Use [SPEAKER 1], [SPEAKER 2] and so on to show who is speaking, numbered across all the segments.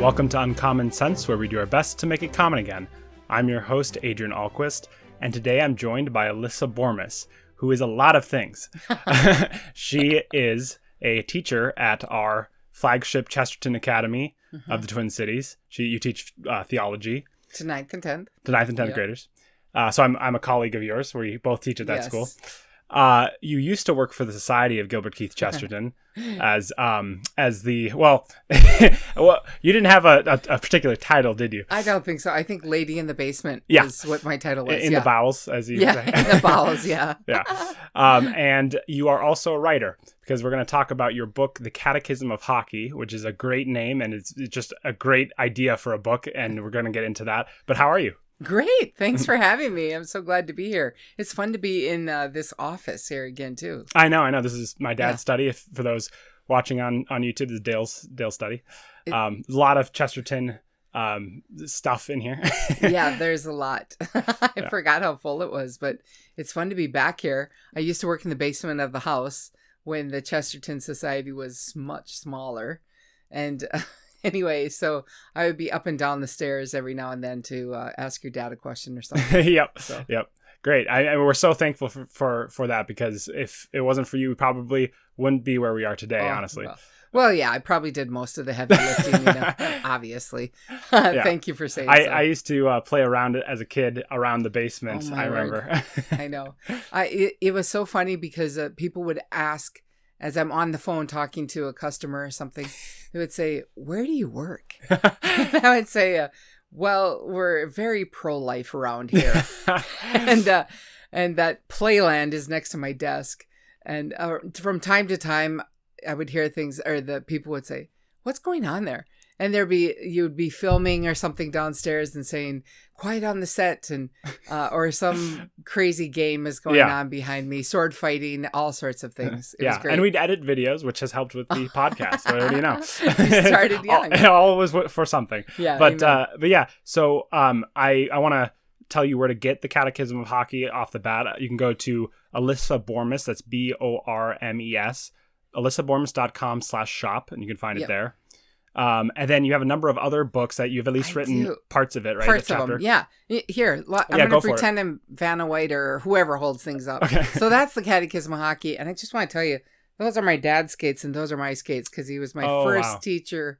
[SPEAKER 1] Welcome to Uncommon Sense, where we do our best to make it common again. I'm your host, Adrian Alquist, and today I'm joined by Alyssa Bormes, who is a lot of things. She is a teacher at our flagship Chesterton Academy of the Twin Cities. You teach theology.
[SPEAKER 2] To 9th and 10th.
[SPEAKER 1] To 9th and 10th graders. So I'm a colleague of yours. We both teach at that school. You used to work for the Society of Gilbert Keith Chesterton as the, well, you didn't have a particular title, did you?
[SPEAKER 2] I don't think so. I think Lady in the Basement is what my title was.
[SPEAKER 1] In the bowels, as you say.
[SPEAKER 2] In the bowels, yeah.
[SPEAKER 1] And you are also a writer, because we're going to talk about your book, The Catechism of Hockey, which is a great name, and it's just a great idea for a book, and we're going to get into that. But how are you?
[SPEAKER 2] Great. Thanks for having me. I'm so glad to be here. It's fun to be in this office here again, too.
[SPEAKER 1] I know. This is my dad's study. For those watching on YouTube, this is Dale's study. A lot of Chesterton stuff in here.
[SPEAKER 2] Yeah, there's a lot. I forgot how full it was, but it's fun to be back here. I used to work in the basement of the house when the Chesterton Society was much smaller. And anyway, so I would be up and down the stairs every now and then to ask your dad a question or something.
[SPEAKER 1] Yep. Great. We're so thankful for that, because if it wasn't for you, we probably wouldn't be where we are today, honestly.
[SPEAKER 2] Well, yeah, I probably did most of the heavy lifting, obviously. Thank you for saying so.
[SPEAKER 1] I used to play around as a kid around the basement, I remember.
[SPEAKER 2] I know. It was so funny because people would ask, as I'm on the phone talking to a customer or something, they would say, "Where do you work?" And I would say, well, we're very pro-life around here. and that Playland is next to my desk. And from time to time, I would hear things, or the people would say, "What's going on there?" And you'd be filming or something downstairs and saying, "Quiet on the set," and or some crazy game is going on behind me, sword fighting, all sorts of things. It was great.
[SPEAKER 1] And we'd edit videos, which has helped with the podcast. What do you know?
[SPEAKER 2] You started young.
[SPEAKER 1] All was for something.
[SPEAKER 2] Yeah.
[SPEAKER 1] But yeah. So I want to tell you where to get the Catechism of Hockey off the bat. You can go to Alyssa Bormes. That's BORMES. AlyssaBormes.com/shop, and you can find it there. And then you have a number of other books that you've at least written parts of it, right?
[SPEAKER 2] Parts of them, yeah. Here, I'm going to pretend I'm Vanna White or whoever holds things up. Okay. So that's the Catechism of Hockey. And I just want to tell you, those are my dad's skates and those are my skates, because he was my first teacher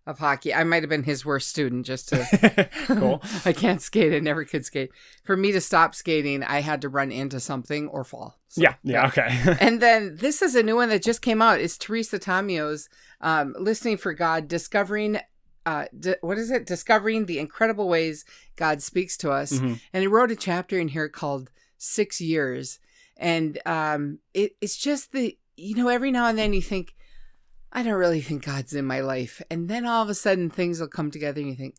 [SPEAKER 2] of hockey. I might have been his worst student, just to...
[SPEAKER 1] Cool.
[SPEAKER 2] I can't skate. I never could skate. For me to stop skating, I had to run into something or fall. So,
[SPEAKER 1] yeah, okay.
[SPEAKER 2] And then this is a new one that just came out. It's Teresa Tomeo's Listening for God, Discovering the Incredible Ways God Speaks to Us. Mm-hmm. And he wrote a chapter in here called 6 Years. And it's just every now and then you think, I don't really think God's in my life. And then all of a sudden things will come together and you think,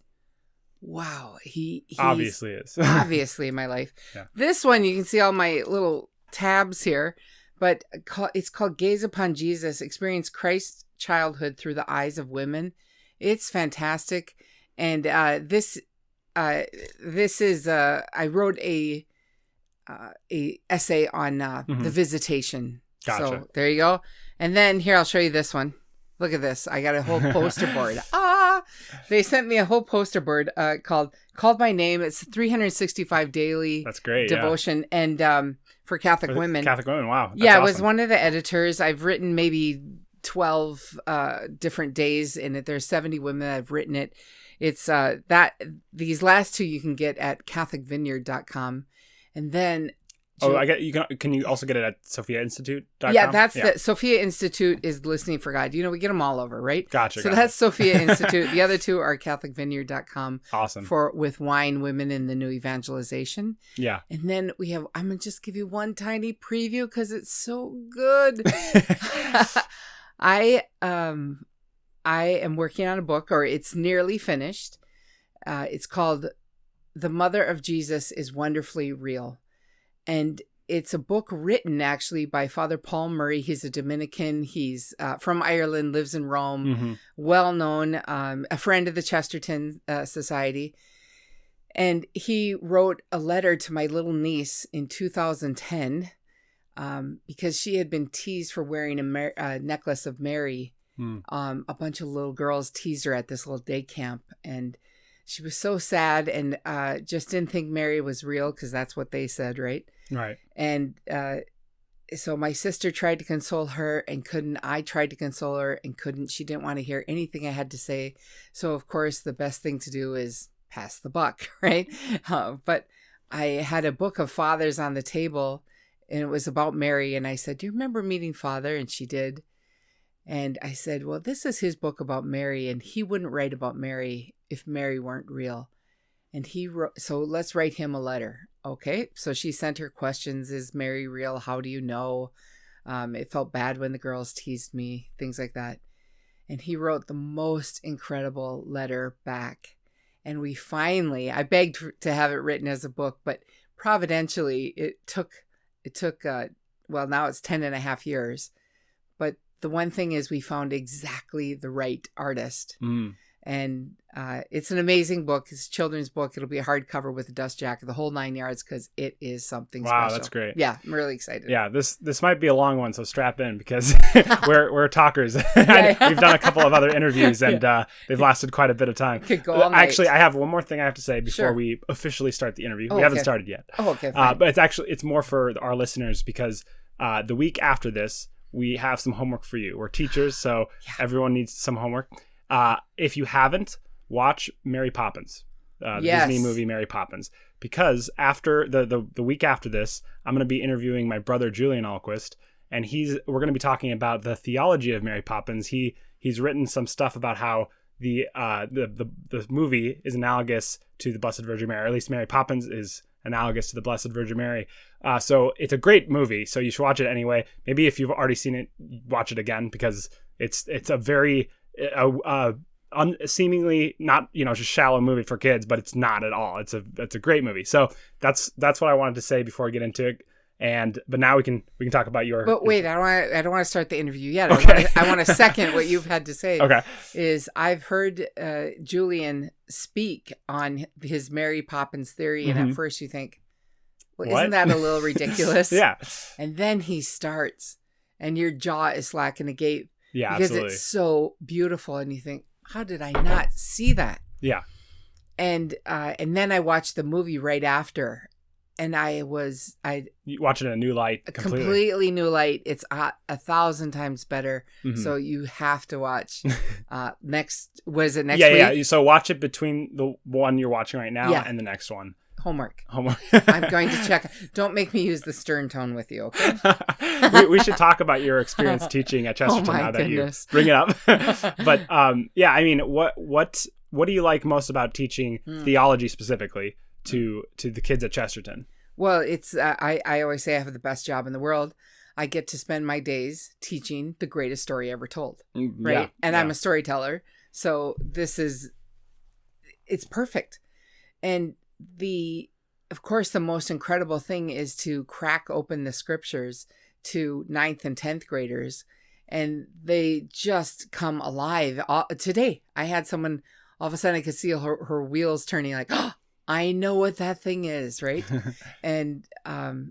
[SPEAKER 2] wow, he's
[SPEAKER 1] obviously is.
[SPEAKER 2] Obviously in my life. Yeah. This one, you can see all my little tabs here, but it's called Gaze Upon Jesus, Experience Christ's Childhood Through the Eyes of Women. It's fantastic. And this is, I wrote a essay on the visitation.
[SPEAKER 1] Gotcha.
[SPEAKER 2] So there you go. And then here, I'll show you this one. Look at this. I got a whole poster board. They sent me a whole poster board called My Name. It's 365 daily
[SPEAKER 1] That's great,
[SPEAKER 2] devotion. And for Catholic women.
[SPEAKER 1] Catholic women, wow. That's
[SPEAKER 2] awesome.
[SPEAKER 1] It
[SPEAKER 2] was one of the editors. I've written maybe 12 different days in it. There's 70 women that have written it. It's these last two you can get at catholicvineyard.com. And then...
[SPEAKER 1] Can you also get it at sophiainstitute.com?
[SPEAKER 2] Yeah, the Sophia Institute is Listening for God. We get them all over, right?
[SPEAKER 1] Gotcha.
[SPEAKER 2] So that's Sophia Institute. The other two are catholicvineyard.com.
[SPEAKER 1] Awesome.
[SPEAKER 2] With wine, women in the new evangelization.
[SPEAKER 1] Yeah.
[SPEAKER 2] And then we have, I'm going to just give you one tiny preview because it's so good. I am working on a book, or it's nearly finished. It's called The Mother of Jesus is Wonderfully Real. And it's a book written actually by Father Paul Murray. He's a Dominican. He's from Ireland, lives in Rome, well known, a friend of the Chesterton Society. And he wrote a letter to my little niece in 2010 because she had been teased for wearing a necklace of Mary A bunch of little girls teased her at this little day camp, and she was so sad and just didn't think Mary was real because that's what they said, right?
[SPEAKER 1] Right.
[SPEAKER 2] And so my sister tried to console her and couldn't. I tried to console her and couldn't. She didn't want to hear anything I had to say. So, of course, the best thing to do is pass the buck, right? But I had a book of fathers on the table, and it was about Mary. And I said, do you remember meeting Father? And she did. And I said, well, this is his book about Mary, and he wouldn't write about Mary if Mary weren't real. And he wrote, so let's write him a letter. Okay. So she sent her questions. Is Mary real? How do you know? It felt bad when the girls teased me, things like that. And he wrote the most incredible letter back. And we finally, I begged to have it written as a book, but providentially it took, well, now it's 10 and a half years. But the one thing is we found exactly the right artist. And it's an amazing book. It's a children's book. It'll be a hardcover with a dust jacket, the whole 9 yards, because it is something special.
[SPEAKER 1] Wow, that's great.
[SPEAKER 2] Yeah, I'm really excited.
[SPEAKER 1] Yeah, this might be a long one, so strap in because we're talkers. We've done a couple of other interviews, and they've lasted quite a bit of time.
[SPEAKER 2] Could go all night.
[SPEAKER 1] Actually, I have one more thing I have to say before we officially start the interview. We haven't started yet.
[SPEAKER 2] Oh, okay. Fine.
[SPEAKER 1] But it's more for our listeners because the week after this, we have some homework for you. We're teachers, so everyone needs some homework. If you haven't, watch Mary Poppins, the Disney movie Mary Poppins, because after the week after this, I'm going to be interviewing my brother Julian Alquist, and we're going to be talking about the theology of Mary Poppins. He's written some stuff about how the movie is analogous to the Blessed Virgin Mary, or at least Mary Poppins is analogous to the Blessed Virgin Mary. So it's a great movie, so you should watch it anyway. Maybe if you've already seen it, watch it again, because it's a very seemingly not just shallow movie for kids, but it's not at all. It's a great movie. So that's what I wanted to say before I get into it. But now we can talk about your.
[SPEAKER 2] But wait, I don't want to start the interview yet.
[SPEAKER 1] Okay.
[SPEAKER 2] I want to second what you've had to say.
[SPEAKER 1] Okay.
[SPEAKER 2] Is I've heard Julian speak on his Mary Poppins theory, and at first you think, well, isn't that a little ridiculous?
[SPEAKER 1] Yeah.
[SPEAKER 2] And then he starts, and your jaw is slacking agape.
[SPEAKER 1] Yeah,
[SPEAKER 2] because
[SPEAKER 1] absolutely.
[SPEAKER 2] It's so beautiful, and you think, how did I not see that?
[SPEAKER 1] Yeah.
[SPEAKER 2] And then I watched the movie right after, and you
[SPEAKER 1] watch it in a new light,
[SPEAKER 2] completely new light. It's 1,000 times better. Mm-hmm. So you have to watch next week?
[SPEAKER 1] Yeah. So watch it between the one you're watching right now and the next one.
[SPEAKER 2] Homework. I'm going to check. Don't make me use the stern tone with you, okay?
[SPEAKER 1] we should talk about your experience teaching at Chesterton now that you bring it up. But I mean, what do you like most about teaching theology specifically to the kids at Chesterton?
[SPEAKER 2] Well, it's I always say I have the best job in the world. I get to spend my days teaching the greatest story ever told, right? I'm a storyteller, so it's perfect. And of course, the most incredible thing is to crack open the scriptures to 9th and 10th graders, and they just come alive. Today, I had someone, all of a sudden I could see her wheels turning like, oh, I know what that thing is, right? And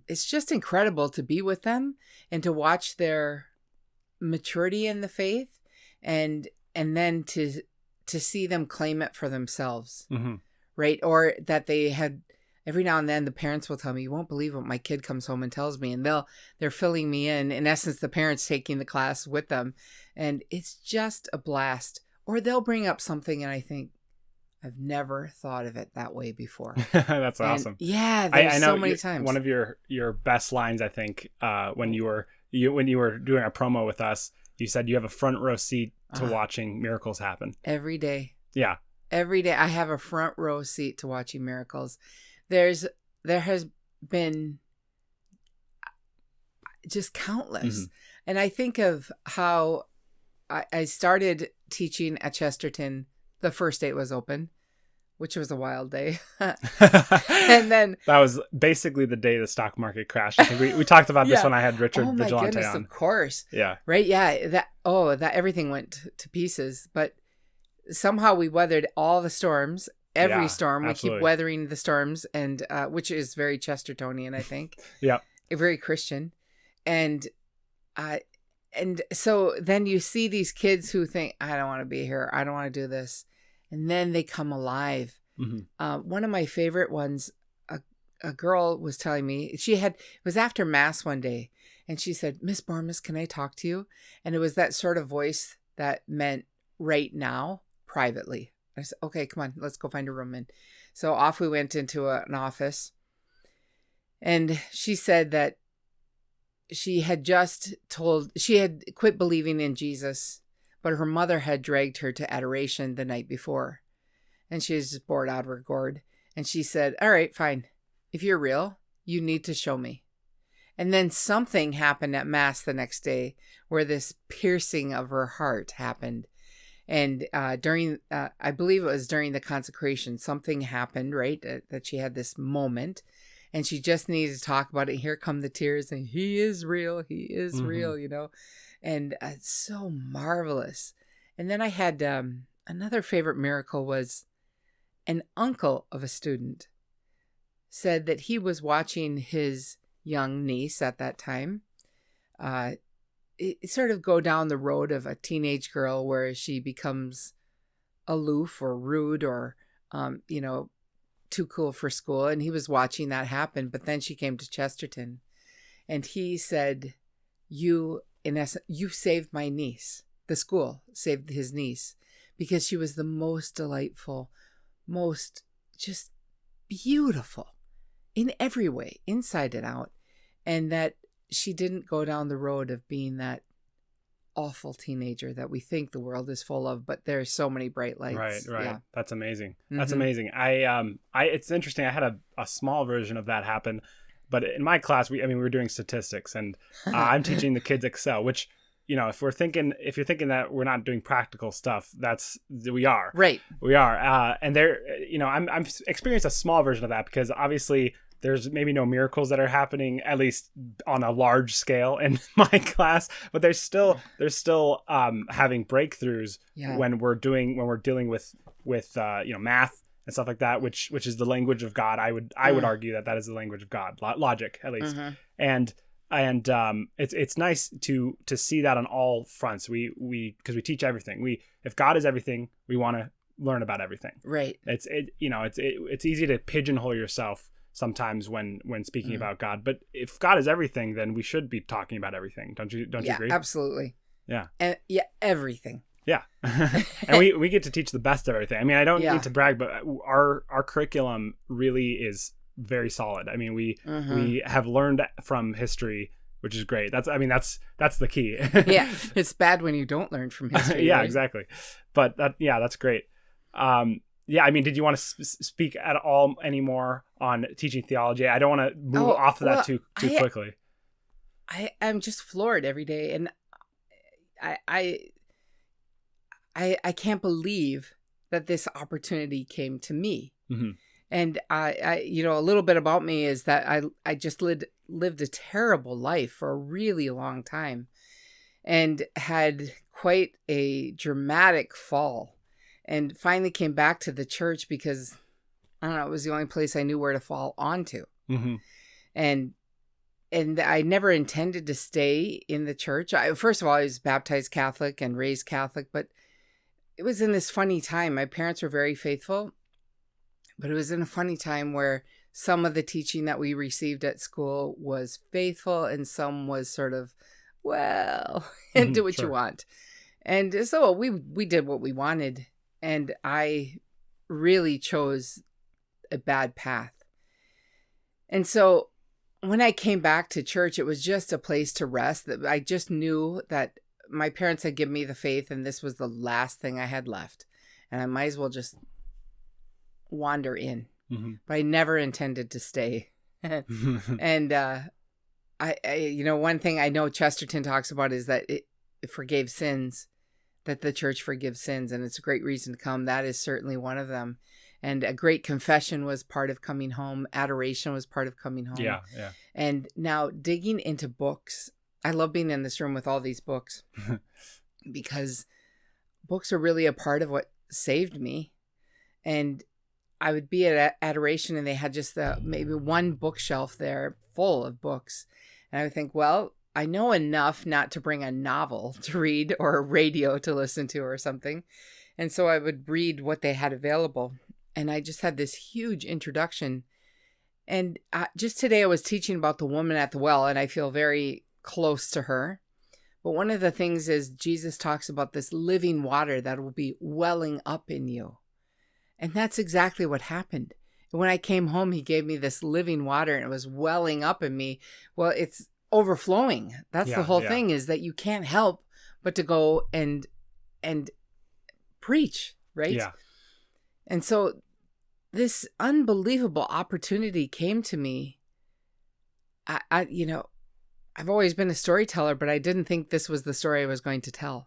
[SPEAKER 2] it's just incredible to be with them and to watch their maturity in the faith, and then to see them claim it for themselves. Mm-hmm. Right. Or that they had, every now and then the parents will tell me, you won't believe what my kid comes home and tells me. And they're filling me in essence, the parents taking the class with them. And it's just a blast. Or they'll bring up something and I think, I've never thought of it that way before.
[SPEAKER 1] That's awesome.
[SPEAKER 2] Yeah. I know so many times.
[SPEAKER 1] One of your best lines, I think, when you were doing a promo with us, you said you have a front row seat to watching miracles happen.
[SPEAKER 2] Every day.
[SPEAKER 1] Yeah.
[SPEAKER 2] Every day I have a front row seat to watching miracles. There has been just countless. Mm-hmm. And I think of how I started teaching at Chesterton the first day it was open, which was a wild day. And then
[SPEAKER 1] that was basically the day the stock market crashed. I think we talked about this when I had Richard Vigilante on.
[SPEAKER 2] Of course.
[SPEAKER 1] Yeah.
[SPEAKER 2] Right. Yeah. That everything went to pieces, but somehow we weathered all the storms, every storm.
[SPEAKER 1] Absolutely.
[SPEAKER 2] We keep weathering the storms, and which is very Chestertonian, I think.
[SPEAKER 1] Yeah.
[SPEAKER 2] Very Christian. And And so then you see these kids who think, I don't want to be here. I don't want to do this. And then they come alive. One of my favorite ones, a girl was telling me, it was after Mass one day. And she said, Miss Bormes, can I talk to you? And it was that sort of voice that meant right now, privately. I said, okay, come on, let's go find a room. And so off we went into an office. And she said that she had quit believing in Jesus, but her mother had dragged her to adoration the night before. And she was just bored out of her gourd. And she said, all right, fine. If you're real, you need to show me. And then something happened at Mass the next day where this piercing of her heart happened. And I believe it was during the consecration, something happened, right? That she had this moment and she just needed to talk about it. Here come the tears and he is real. He is real, you know, and it's so marvelous. And then I had another favorite miracle was an uncle of a student said that he was watching his young niece at that time, it sort of go down the road of a teenage girl where she becomes aloof or rude or, too cool for school. And he was watching that happen. But then she came to Chesterton and he said, you saved my niece. The school saved his niece because she was the most delightful, most just beautiful in every way, inside and out. And that she didn't go down the road of being that awful teenager that we think the world is full of, but there's so many bright lights.
[SPEAKER 1] Right.
[SPEAKER 2] Yeah.
[SPEAKER 1] That's amazing. That's amazing. It's interesting. I had a small version of that happen, but in my class, we were doing statistics and I'm teaching the kids Excel, which, if you're thinking that we're not doing practical stuff, we are.
[SPEAKER 2] Right.
[SPEAKER 1] We are. And there, I'm experienced a small version of that because obviously there's maybe no miracles that are happening, at least on a large scale in my class, but there's still having breakthroughs when we're dealing with math and stuff like that, which is the language of God. I would argue that is the language of God, logic at least. And it's nice to see that on all fronts. Because we teach everything. If God is everything, we want to learn about everything.
[SPEAKER 2] Right.
[SPEAKER 1] It's easy to pigeonhole yourself sometimes when speaking about God, but if God is everything, then we should be talking about everything. Don't you agree?
[SPEAKER 2] Absolutely.
[SPEAKER 1] Yeah.
[SPEAKER 2] And everything.
[SPEAKER 1] Yeah. And we get to teach the best of everything. I don't need to brag, but our curriculum really is very solid. We have learned from history, which is great. That's the key.
[SPEAKER 2] Yeah. It's bad when you don't learn from history.
[SPEAKER 1] Yeah,
[SPEAKER 2] right?
[SPEAKER 1] exactly. But that's great. Did you want to speak at all anymore on teaching theology? I don't want to move off of that too quickly.
[SPEAKER 2] I'm just floored every day, and I can't believe that this opportunity came to me. And I a little bit about me is that I just lived a terrible life for a really long time, and had quite a dramatic fall. And finally came back to the church because, I don't know, it was the only place I knew where to fall onto. And I never intended to stay in the church. First of all, I was baptized Catholic and raised Catholic, but it was in this funny time. My parents were very faithful, but it was in a funny time where some of the teaching that we received at school was faithful and some was sort of, and do what you want. And so we did what we wanted. And I really chose a bad path. And so when I came back to church, it was just a place to rest. That I just knew that my parents had given me the faith and this was the last thing I had left. And I might as well just wander in. But I never intended to stay. And one thing I know Chesterton talks about is that it forgave sins. That the church forgives sins, and it's a great reason to come. That is certainly one of them. And a great confession was part of coming home. Adoration was part of coming home.
[SPEAKER 1] Yeah.
[SPEAKER 2] And now digging into books. I love being in this room with all these books because books are really a part of what saved me. And I would be at adoration and they had just maybe one bookshelf there full of books. And I would think, well, I know enough not to bring a novel to read or a radio to listen to or something. And so I would read what they had available. And I just had this huge introduction. And just today I was teaching about the woman at the well, and I feel very close to her. But one of the things is Jesus talks about this living water that will be welling up in you. And that's exactly what happened. And when I came home, he gave me this living water and it was welling up in me. Well, it's overflowing. That's the whole thing, is that you can't help but to go and preach, right?
[SPEAKER 1] Yeah.
[SPEAKER 2] And so this unbelievable opportunity came to me. I've always been a storyteller, but I didn't think this was the story I was going to tell.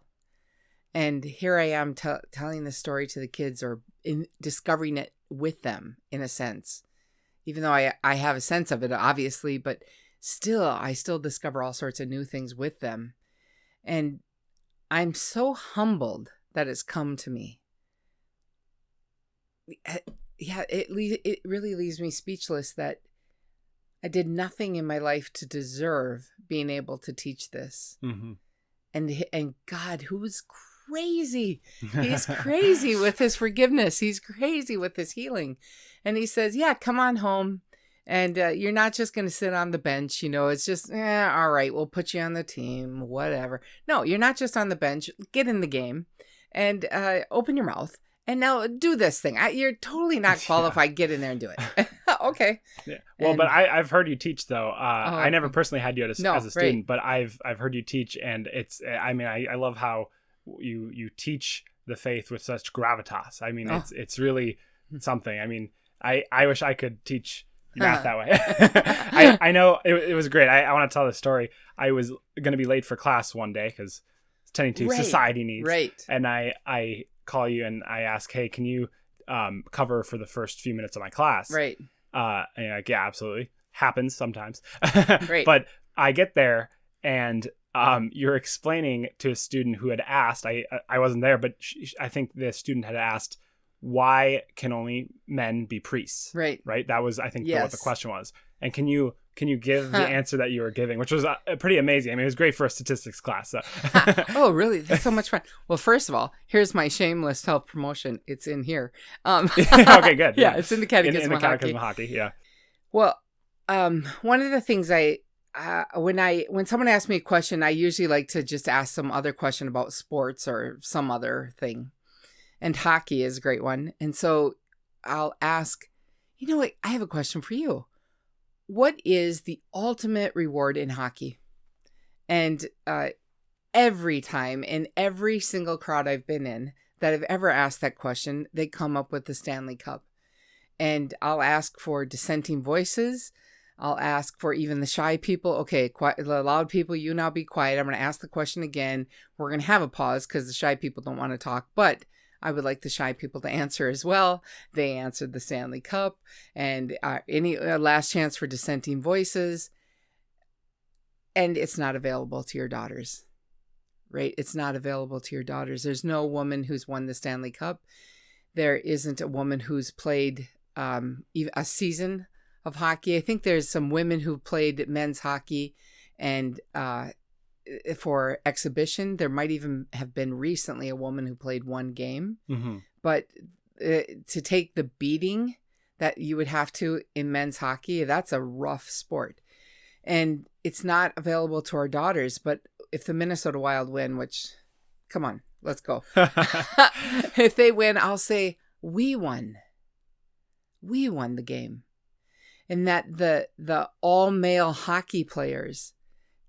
[SPEAKER 2] And here I am telling the story to the kids, or discovering it with them in a sense, even though I have a sense of it, obviously, but I still discover all sorts of new things with them. And I'm so humbled that it's come to me. Yeah, it really leaves me speechless that I did nothing in my life to deserve being able to teach this.
[SPEAKER 1] Mm-hmm.
[SPEAKER 2] And God, who's crazy. He's crazy with his forgiveness. He's crazy with his healing. And he says, yeah, come on home. And you're not just going to sit on the bench. It's just, all right, we'll put you on the team, whatever. No, you're not just on the bench. Get in the game and open your mouth. And now do this thing. You're totally not qualified. Get in there and do it. Okay.
[SPEAKER 1] Yeah. Well, but I've heard you teach though. I never personally had you as a student,
[SPEAKER 2] right.
[SPEAKER 1] But I've heard you teach, and it's. I mean, I love how you teach the faith with such gravitas. I mean, it's really something. I mean, I wish I could teach math that way. I know it was great. I want to tell the story. I was going to be late for class one day because tending to society needs.
[SPEAKER 2] Right.
[SPEAKER 1] And I call you and I ask, hey, can you cover for the first few minutes of my class?
[SPEAKER 2] Right.
[SPEAKER 1] And you're like, yeah, absolutely. Happens sometimes.
[SPEAKER 2] Right.
[SPEAKER 1] But I get there and you're explaining to a student who had asked, I wasn't there, but I think the student had asked, why can only men be priests?
[SPEAKER 2] Right.
[SPEAKER 1] Right. That was, I think, what the question was. And can you give the answer that you were giving, which was pretty amazing. I mean, it was great for a statistics class. So.
[SPEAKER 2] Oh, really? That's so much fun. Well, first of all, here's my shameless self-promotion. It's in here.
[SPEAKER 1] Okay, good.
[SPEAKER 2] Yeah, it's in the Catechism of Hockey.
[SPEAKER 1] Catechism of Hockey, yeah.
[SPEAKER 2] Well, one of the things when someone asks me a question, I usually like to just ask some other question about sports or some other thing. And hockey is a great one. And so I'll ask, I have a question for you. What is the ultimate reward in hockey? And every time in every single crowd I've been in that I've ever asked that question, they come up with the Stanley Cup. And I'll ask for dissenting voices. I'll ask for even the shy people. Okay, the loud people, you now be quiet. I'm going to ask the question again. We're going to have a pause because the shy people don't want to talk. But I would like the shy people to answer as well. They answered the Stanley Cup. And any last chance for dissenting voices. And it's not available to your daughters, right? It's not available to your daughters. There's no woman who's won the Stanley Cup. There isn't a woman who's played a season of hockey. I think there's some women who've played men's hockey and for exhibition. There might even have been recently a woman who played one game. Mm-hmm. But to take the beating that you would have to in men's hockey, that's a rough sport. And it's not available to our daughters. But if the Minnesota Wild win, which, come on, let's go. If they win, I'll say, we won. We won the game. And that the all-male hockey players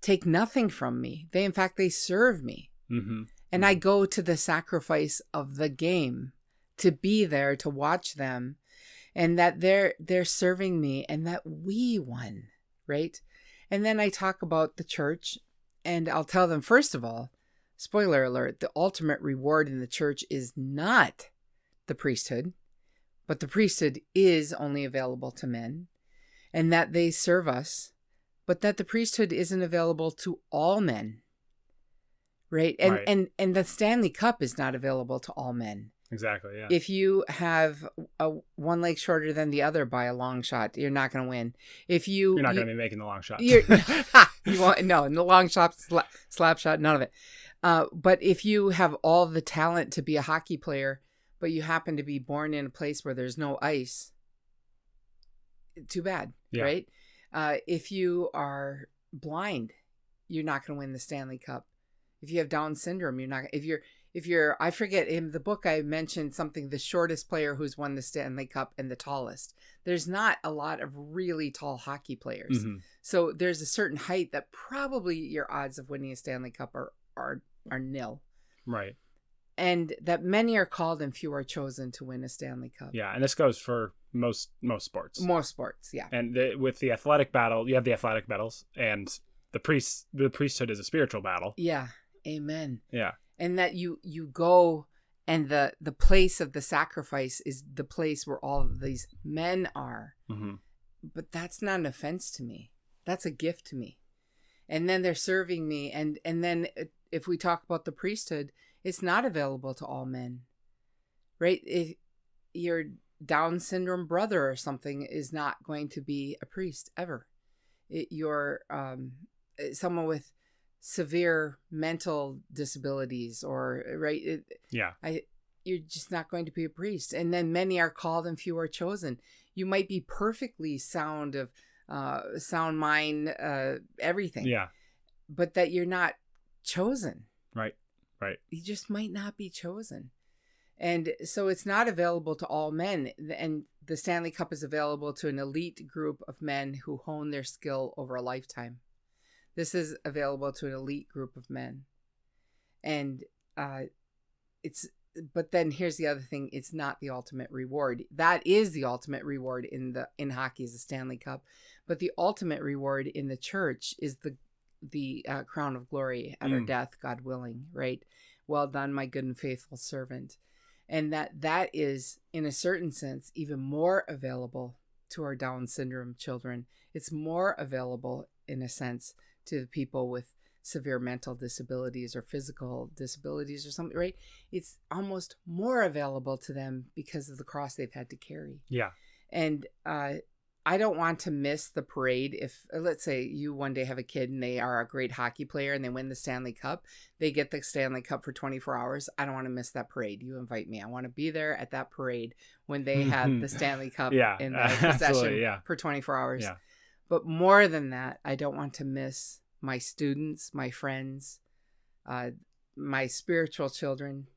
[SPEAKER 2] take nothing from me. In fact, they serve me. Mm-hmm. And I go to the sacrifice of the game to be there, to watch them, and that they're serving me, and that we won, right? And then I talk about the church, and I'll tell them, first of all, spoiler alert, the ultimate reward in the church is not the priesthood, but the priesthood is only available to men, and that they serve us, but that the priesthood isn't available to all men, right? And the Stanley Cup is not available to all men.
[SPEAKER 1] Exactly. Yeah.
[SPEAKER 2] If you have one leg shorter than the other by a long shot, you're not going to win. If
[SPEAKER 1] you're not going to be making the long shot.
[SPEAKER 2] You won't, no, the long shot, slap shot, none of it. But if you have all the talent to be a hockey player, but you happen to be born in a place where there's no ice, too bad, right? If you are blind, you're not going to win the Stanley Cup. If you have Down syndrome, you're not. If you're, I forget, in the book I mentioned something, the shortest player who's won the Stanley Cup and the tallest. There's not a lot of really tall hockey players. Mm-hmm. So there's a certain height that probably your odds of winning a Stanley Cup are nil.
[SPEAKER 1] Right.
[SPEAKER 2] And that many are called and few are chosen to win a Stanley Cup.
[SPEAKER 1] Yeah, and this goes for most sports.
[SPEAKER 2] Most sports, yeah.
[SPEAKER 1] And with the athletic battle, you have the athletic battles, and the priesthood is a spiritual battle.
[SPEAKER 2] Yeah, amen.
[SPEAKER 1] Yeah.
[SPEAKER 2] And that you go, and the place of the sacrifice is the place where all of these men are. Mm-hmm. But that's not an offense to me. That's a gift to me. And then they're serving me. And then if we talk about the priesthood, it's not available to all men, right? If your Down syndrome brother or something is not going to be a priest ever. You're someone with severe mental disabilities, or right, you're just not going to be a priest. And then many are called and few are chosen. You might be perfectly sound mind, everything, but that you're not chosen.
[SPEAKER 1] Right
[SPEAKER 2] You just might not be chosen. And so it's not available to all men. And the Stanley Cup is available to an elite group of men who hone their skill over a lifetime. This is available to an elite group of men. And but then here's the other thing. It's not the ultimate reward. That is the ultimate reward in hockey, is the Stanley Cup. But the ultimate reward in the church is the crown of glory at our death, God willing, right? Well done, my good and faithful servant. And that is, in a certain sense, even more available to our Down syndrome children. It's more available, in a sense, to the people with severe mental disabilities or physical disabilities or something, right? It's almost more available to them because of the cross they've had to carry.
[SPEAKER 1] Yeah.
[SPEAKER 2] And I don't want to miss the parade. If, let's say, you one day have a kid and they are a great hockey player and they win the Stanley Cup, they get the Stanley Cup for 24 hours. I don't want to miss that parade. You invite me. I want to be there at that parade when they have the Stanley Cup in their possession for 24 hours.
[SPEAKER 1] Yeah.
[SPEAKER 2] But more than that, I don't want to miss my students, my friends, my spiritual children.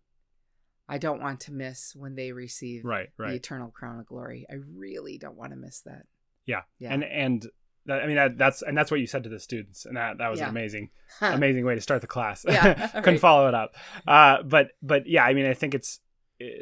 [SPEAKER 2] I don't want to miss when they receive the eternal crown of glory. I really don't want to miss that.
[SPEAKER 1] Yeah. And that, I mean, that's what you said to the students, and that was an amazing way to start the class.
[SPEAKER 2] Yeah.
[SPEAKER 1] Couldn't follow it up. But yeah, I mean, I think it's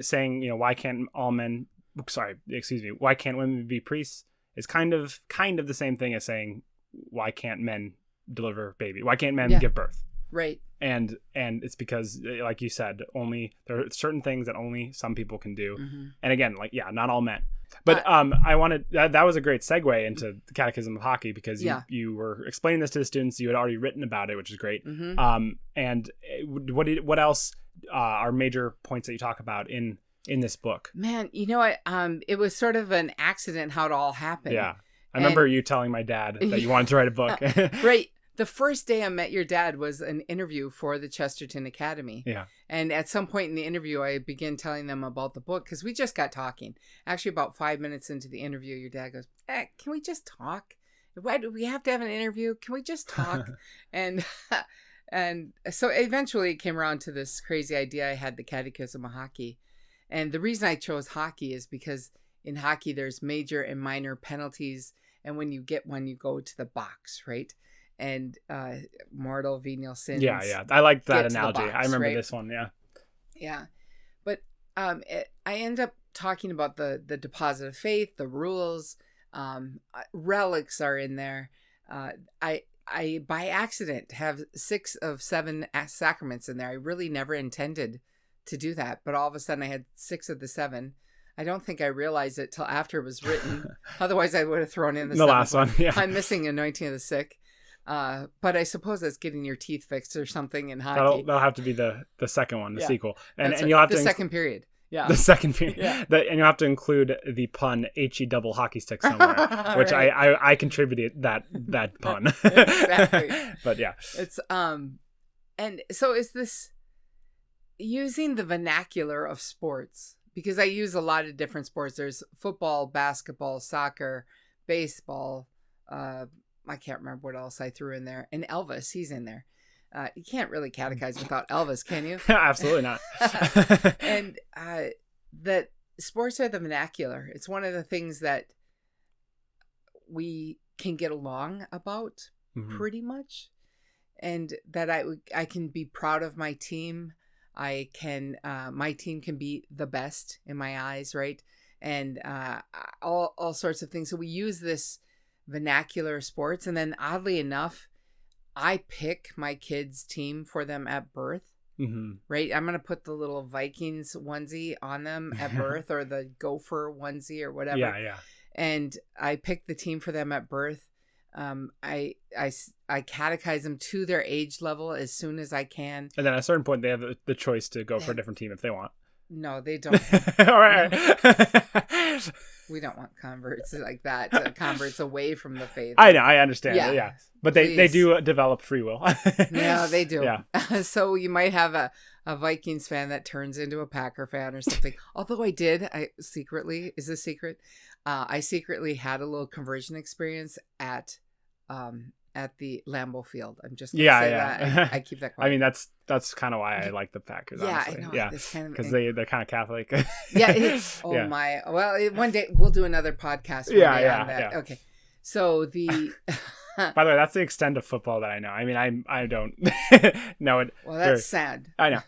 [SPEAKER 1] saying, why can't why can't women be priests is kind of the same thing as saying, why can't men deliver baby? Why can't men give birth?
[SPEAKER 2] Right.
[SPEAKER 1] And it's because, like you said, there are certain things that only some people can do. Mm-hmm. And again, not all men. But I wanted that was a great segue into the Catechism of Hockey, because you were explaining this to the students. You had already written about it, which is great. Mm-hmm. And what else are major points that you talk about in this book?
[SPEAKER 2] Man, it was sort of an accident how it all happened.
[SPEAKER 1] Yeah, I remember you telling my dad that you wanted to write a book.
[SPEAKER 2] Right. The first day I met your dad was an interview for the Chesterton Academy.
[SPEAKER 1] Yeah.
[SPEAKER 2] And at some point in the interview, I began telling them about the book, because we just got talking. Actually, about 5 minutes into the interview, your dad goes, can we just talk? Why do we have to have an interview? Can we just talk? and so eventually it came around to this crazy idea. I had the Catechism of Hockey. And the reason I chose hockey is because in hockey, there's major and minor penalties. And when you get one, you go to the box, right? And mortal venial sins.
[SPEAKER 1] Yeah. I like that analogy. Box, I remember this one. Yeah.
[SPEAKER 2] Yeah. But I end up talking about the deposit of faith, the rules, relics are in there. I by accident have 6 of 7 sacraments in there. I really never intended to do that, but all of a sudden I had 6 of the 7. I don't think I realized it till after it was written. Otherwise, I would have thrown in the
[SPEAKER 1] last one. Yeah.
[SPEAKER 2] I'm missing anointing of the sick. But I suppose that's getting your teeth fixed or something in hockey.
[SPEAKER 1] That'll have to be the second one, the sequel, and
[SPEAKER 2] you'll have
[SPEAKER 1] the
[SPEAKER 2] second period. Yeah.
[SPEAKER 1] The second period.
[SPEAKER 2] Yeah.
[SPEAKER 1] And you'll have to include the pun HE double hockey stick somewhere, which
[SPEAKER 2] Right.
[SPEAKER 1] I contributed that pun.
[SPEAKER 2] Exactly.
[SPEAKER 1] But yeah.
[SPEAKER 2] It's and so is this using the vernacular of sports, because I use a lot of different sports. There's football, basketball, soccer, baseball. I can't remember what else I threw in there. And Elvis, he's in there. You can't really catechize without Elvis, can you?
[SPEAKER 1] Absolutely not.
[SPEAKER 2] And that sports are the vernacular. It's one of the things that we can get along about pretty much. And that I can be proud of my team. I can, my team can be the best in my eyes, right? And all sorts of things. So we use this vernacular sports, and then oddly enough, I pick my kids' team for them at birth. Right? I'm gonna put the little Vikings onesie on them at birth, or the Gopher onesie, or whatever.
[SPEAKER 1] Yeah.
[SPEAKER 2] And I pick the team for them at birth. I catechize them to their age level as soon as I can.
[SPEAKER 1] And then at a certain point, they have the choice to go for a different team if they want.
[SPEAKER 2] No, they don't.
[SPEAKER 1] All right.
[SPEAKER 2] We don't want converts like that. Converts away from the faith.
[SPEAKER 1] I know. I understand. Yeah. But they do develop free will.
[SPEAKER 2] Yeah, they do.
[SPEAKER 1] Yeah.
[SPEAKER 2] So you might have a Vikings fan that turns into a Packer fan or something. Although I secretly, is this secret? I secretly had a little conversion experience at the Lambeau Field. I'm just gonna say that. I keep that quiet.
[SPEAKER 1] I mean, that's kind of why I like the Packers.
[SPEAKER 2] Yeah,
[SPEAKER 1] honestly.
[SPEAKER 2] I know.
[SPEAKER 1] Yeah, because they're kind of Catholic.
[SPEAKER 2] Yeah. My. Well, one day we'll do another podcast.
[SPEAKER 1] Yeah.
[SPEAKER 2] Okay. So the.
[SPEAKER 1] By the way, that's the extent of football that I know. I mean, I don't know it.
[SPEAKER 2] Well, that's sad.
[SPEAKER 1] I know,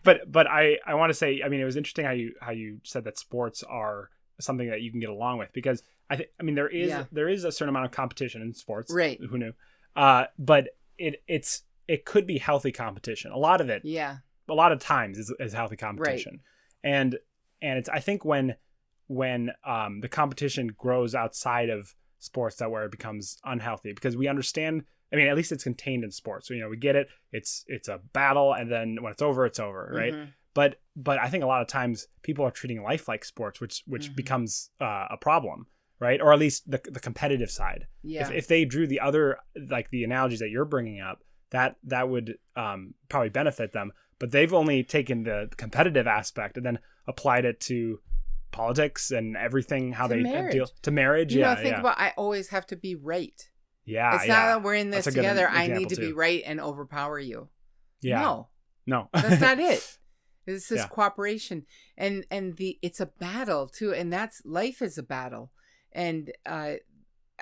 [SPEAKER 1] but I want to say, I mean, it was interesting how you said that sports are something that you can get along with, because I mean there is a certain amount of competition in sports. Right. Who knew? But it could be healthy competition. A lot of it. Yeah. A lot of times is healthy competition, right. And it's, I think when the competition grows outside of sports, that where it becomes unhealthy, because we understand, I mean, at least it's contained in sports. So, we get it. It's a battle, and then when it's over, right? But I think a lot of times people are treating life like sports, which becomes a problem, right? Or at least the competitive side. Yeah. If they drew the other, like the analogies that you're bringing up, that would probably benefit them. But they've only taken the competitive aspect and then applied it to politics and everything, how they deal to marriage. Think about, I always have to be right. Yeah. It's not that we're in this together. I need to be right and overpower you. Yeah. No. That's not it. This is cooperation. And it's a battle too. And that's, life is a battle. And I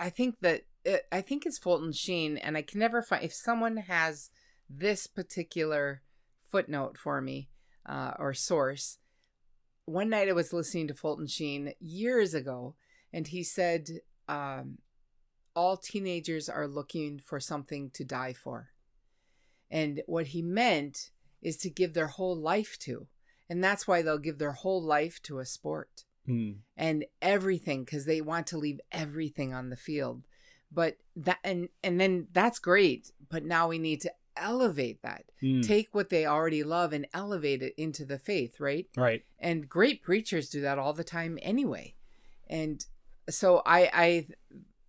[SPEAKER 1] think it's Fulton Sheen, and I can never find, if someone has this particular footnote for me, or source. One night I was listening to Fulton Sheen years ago, and he said, all teenagers are looking for something to die for. And what he meant is to give their whole life to. And that's why they'll give their whole life to a sport. And everything, because they want to leave everything on the field. But that, and then that's great. But now we need to elevate that. Take what they already love and elevate it into the faith, right? Right. And great preachers do that all the time anyway. And so I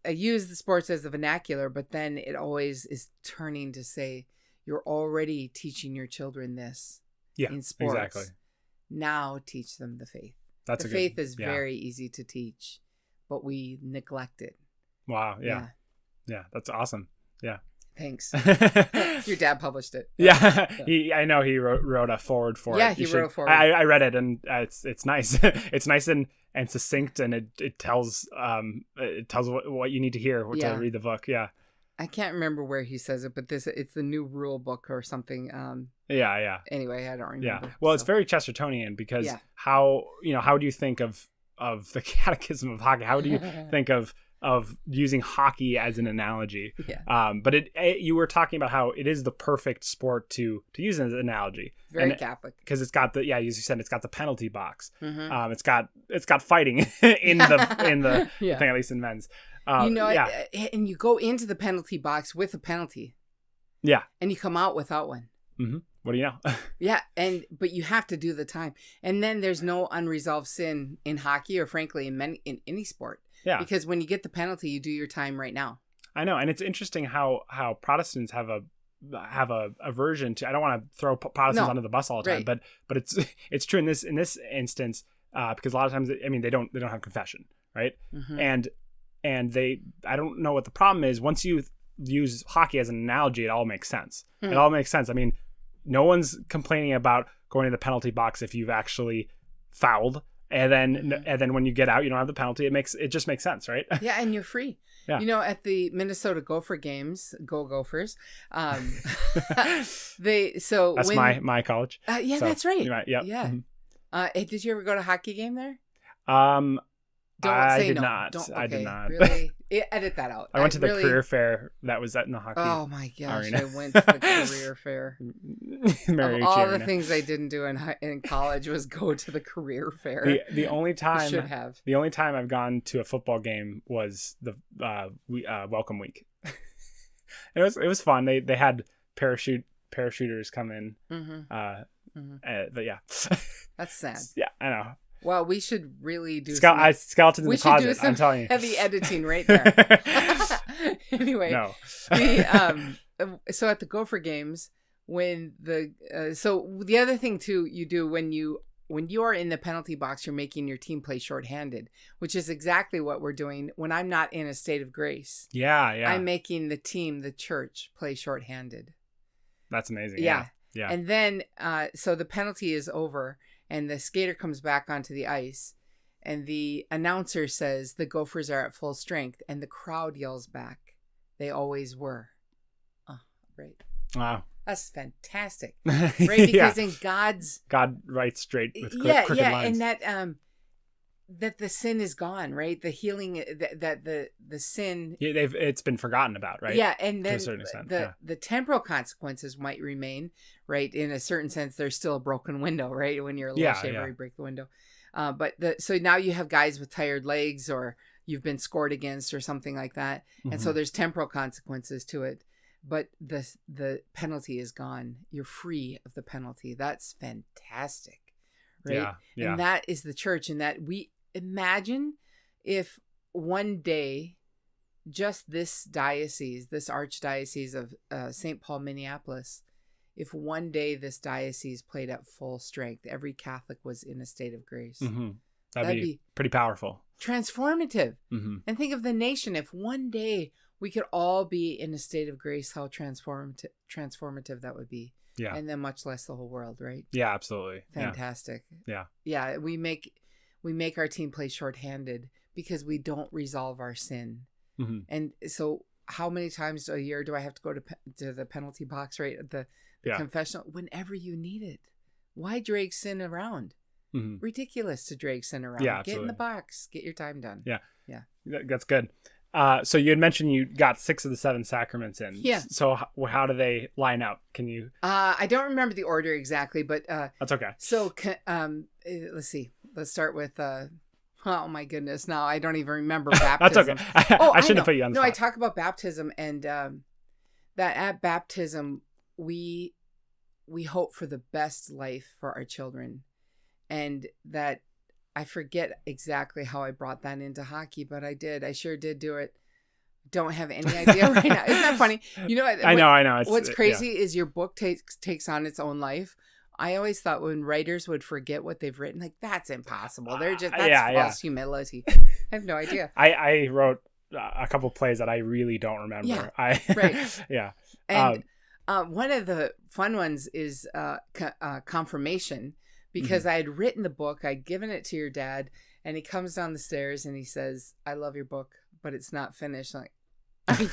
[SPEAKER 1] use the sports as the vernacular, but then it always is turning to say, you're already teaching your children this in sports. Exactly. Now teach them the faith. The faith is very easy to teach, but we neglect it. Wow. Yeah. That's awesome. Yeah. Thanks. Your dad published it. Yeah. I know he wrote a foreword for it. Yeah, he wrote a foreword. I read it, and it's nice. It's nice and succinct, and it tells what you need to hear to read the book. Yeah. I can't remember where he says it, but it's the new rule book or something. Yeah. Anyway, I don't remember. Yeah. Well, it's very Chestertonian, because how do you think of the Catechism of Hockey? How do you think of using hockey as an analogy? Yeah. But you were talking about how it is the perfect sport to use as an analogy. Very Catholic. Because it's got as you said, it's got the penalty box. It's got fighting in the thing, at least in men's. And you go into the penalty box with a penalty. Yeah. And you come out without one. What do you know?
[SPEAKER 2] Yeah, but you have to do the time, and then there's no unresolved sin in hockey, or frankly in any sport.
[SPEAKER 1] Yeah,
[SPEAKER 2] because when you get the penalty, you do your time right now.
[SPEAKER 1] I know, and it's interesting how Protestants have a aversion to. I don't want to throw Protestants under the bus all the time,
[SPEAKER 2] right.
[SPEAKER 1] but it's true in this instance because a lot of times they don't have confession, right? And I don't know what the problem is. Once you use hockey as an analogy, it all makes sense. It all makes sense. I mean, no one's complaining about going to the penalty box if you've actually fouled, and then when you get out, you don't have the penalty. It just makes sense, right?
[SPEAKER 2] Yeah, and you're free.
[SPEAKER 1] Yeah.
[SPEAKER 2] You know, at the Minnesota Gopher games, go Gophers. That's
[SPEAKER 1] my college.
[SPEAKER 2] Yeah, so, that's right.
[SPEAKER 1] Yeah.
[SPEAKER 2] Yeah. Did you ever go to a hockey game there?
[SPEAKER 1] I did
[SPEAKER 2] no.
[SPEAKER 1] not.
[SPEAKER 2] Okay,
[SPEAKER 1] I did not.
[SPEAKER 2] Really? Edit that out.
[SPEAKER 1] I went to the career fair that was in the hockey.
[SPEAKER 2] Oh my gosh,
[SPEAKER 1] arena.
[SPEAKER 2] I went to the career fair. Of all the things I didn't do in college was go to the career fair.
[SPEAKER 1] The only time
[SPEAKER 2] should have.
[SPEAKER 1] The only time I've gone to a football game was the welcome week. It was fun. They had parachuters come in. But yeah,
[SPEAKER 2] that's sad.
[SPEAKER 1] Yeah, I know.
[SPEAKER 2] Well, we should really do
[SPEAKER 1] skeletons in the closet.
[SPEAKER 2] Do some
[SPEAKER 1] I'm telling you,
[SPEAKER 2] heavy editing right there. Anyway,
[SPEAKER 1] no.
[SPEAKER 2] So at the Gopher games, when the other thing too you do when you are in the penalty box, you're making your team play shorthanded, which is exactly what we're doing when I'm not in a state of grace.
[SPEAKER 1] Yeah. I'm
[SPEAKER 2] making the church, play shorthanded.
[SPEAKER 1] That's amazing.
[SPEAKER 2] Yeah.
[SPEAKER 1] Yeah.
[SPEAKER 2] And then, so the penalty is over, and the skater comes back onto the ice, and the announcer says the Gophers are at full strength, and the crowd yells back, "They always were." Oh, right.
[SPEAKER 1] Wow.
[SPEAKER 2] That's fantastic, right? Because in
[SPEAKER 1] God writes straight with crooked lines.
[SPEAKER 2] And that the sin is gone, right? The healing, that the sin.
[SPEAKER 1] Yeah, it's been forgotten about, right?
[SPEAKER 2] Yeah, and then
[SPEAKER 1] to a certain extent,
[SPEAKER 2] the temporal consequences might remain, right? In a certain sense, there's still a broken window, right? When you're a little shaver, you break the window. So now you have guys with tired legs, or you've been scored against, or something like that, and so there's temporal consequences to it. But the penalty is gone. You're free of the penalty. That's fantastic, right? Yeah. And that is the church, and that we imagine if one day just this archdiocese of St. Paul, Minneapolis, if one day this diocese played at full strength, every Catholic was in a state of grace.
[SPEAKER 1] That'd be pretty powerful.
[SPEAKER 2] Transformative. And think of the nation. If one day we could all be in a state of grace, how transformative that would be. Yeah. And then much less the whole world, right?
[SPEAKER 1] Yeah, absolutely.
[SPEAKER 2] Fantastic.
[SPEAKER 1] Yeah.
[SPEAKER 2] Yeah. We make our team play shorthanded because we don't resolve our sin. And so how many times a year do I have to go to the penalty box, right? The confessional, whenever you need it. Why drag sin around? Ridiculous to drag sin around.
[SPEAKER 1] Yeah,
[SPEAKER 2] get in the box. Get your time done.
[SPEAKER 1] Yeah.
[SPEAKER 2] Yeah.
[SPEAKER 1] That's good. So you had mentioned you got 6 of the 7 sacraments in.
[SPEAKER 2] Yeah.
[SPEAKER 1] So how do they line out? Can you?
[SPEAKER 2] I don't remember the order exactly, but
[SPEAKER 1] that's okay.
[SPEAKER 2] So let's see. Let's start with. Oh my goodness! Now I don't even remember baptism.
[SPEAKER 1] That's okay. I shouldn't have put you on the spot.
[SPEAKER 2] I talk about baptism, and that at baptism we hope for the best life for our children, and that. I forget exactly how I brought that into hockey, but I did. I sure did do it. Don't have any idea right now. Isn't that funny? You know,
[SPEAKER 1] I know.
[SPEAKER 2] What's crazy is your book takes on its own life. I always thought when writers would forget what they've written, like that's impossible. That's false humility. I have no idea.
[SPEAKER 1] I wrote a couple plays that I really don't remember.
[SPEAKER 2] Right.
[SPEAKER 1] Yeah.
[SPEAKER 2] And one of the fun ones is confirmation. Because I had written the book, I'd given it to your dad, and he comes down the stairs and he says, "I love your book, but it's not finished." I'm like,